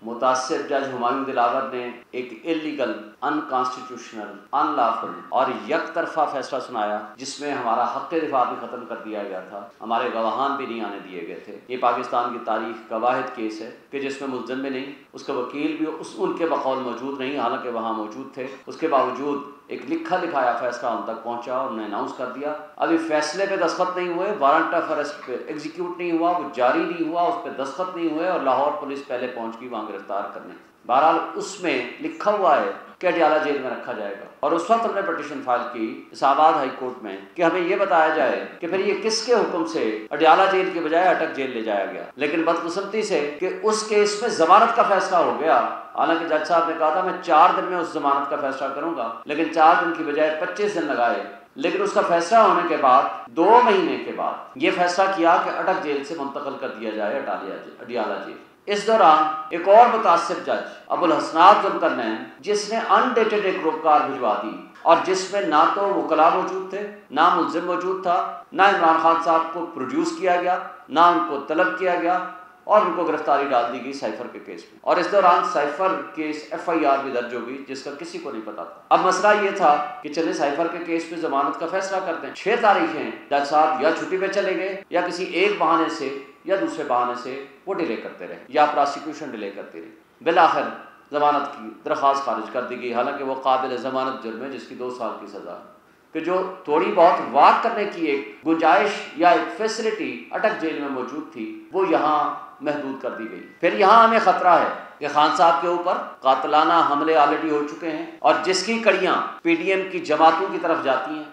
متعصب جج ہمایوں دلاور نے ایک انلیگل، ان کانسٹیٹیوشنل، ان لافل اور یک طرفہ فیصلہ سنایا جس میں ہمارا حق دفاع بھی ختم کر دیا گیا تھا، ہمارے گواہان بھی نہیں آنے دیے گئے تھے۔ یہ پاکستان کی تاریخ کا واحد کیس ہے کہ جس میں ملزم بھی نہیں، اس کا وکیل بھی ان کے بقول موجود نہیں، حالانکہ وہاں موجود تھے۔ اس کے باوجود ایک لکھا لکھایا فیصلہ ان تک پہنچا اور انہوں نے اناؤنس کر دیا۔ ابھی فیصلے پہ دستخط نہیں ہوئے، وارنٹ آف ارسٹ پہ ایگزیکیوٹ نہیں ہوا، وہ جاری نہیں ہوا، اس پہ دستخط نہیں ہوئے اور لاہور پولیس پہلے پہنچ گئی وہاں گرفتار کرنے۔ بہرحال اس میں لکھا ہوا ہے کہ اڈیالہ جیل میں رکھا جائے گا، اور اس وقت ہم نے پٹیشن فائل کی اسلام آباد ہائی کورٹ میں کہ ہمیں یہ بتایا جائے کہ پھر یہ کس کے حکم سے اڈیالہ جیل کے بجائے اٹک جیل لے جایا گیا۔ لیکن بدقسمتی سے کہ اس کیس میں ضمانت کا فیصلہ ہو گیا، حالانکہ جج صاحب نے کہا تھا میں 4 دن میں اس ضمانت کا فیصلہ کروں گا، لیکن 4 دن کی بجائے 25 دن لگائے۔ لیکن اس کا فیصلہ ہونے کے بعد 2 مہینے کے بعد یہ فیصلہ کیا کہ اٹک جیل سے منتقل کر دیا جائے اڈیالہ جیل۔ اس دوران ایک اور متعصب جج ابو الحسنات ذوالقرنین، جس نے انڈیٹڈ ایک روکار بھجوا دی اور جس میں نہ تو وکلاء موجود تھے، نہ ملزم موجود تھا، نہ عمران خان صاحب کو پروڈیوس کیا گیا، نہ ان کو طلب کیا گیا، اور ان کو گرفتاری ڈال دی گئی سائفر کے کیس میں۔ اور اس دوران سائفر کیس FIR بھی درج ہو گئی جس کا کسی کو نہیں پتا تھا۔ اب مسئلہ یہ تھا کہ چلے سائفر کے کیس پہ ضمانت کا فیصلہ کر دیں۔ 6 تاریخیں جج صاحب یا چھٹی پہ چلے گئے یا کسی ایک بہانے سے یا دوسرے بہانے سے وہ ڈیلے کرتے رہے یا پراسیکیوشن ڈیلے کرتی رہی۔ بالآخر ضمانت کی درخواست خارج کر دی گئی، حالانکہ وہ قابل ضمانت جرم ہے جس کی 2 سال کی سزا ہے، کہ جو تھوڑی بہت واک کرنے کی ایک گنجائش یا ایک فیسلٹی اٹک جیل میں موجود تھی وہ یہاں محدود کر دی گئی۔ پھر یہاں ہمیں خطرہ ہے کہ خان صاحب کے اوپر قاتلانہ حملے آلریڈی ہو چکے ہیں، اور جس کی کڑیاں PDM کی جماعتوں کی طرف جاتی ہیں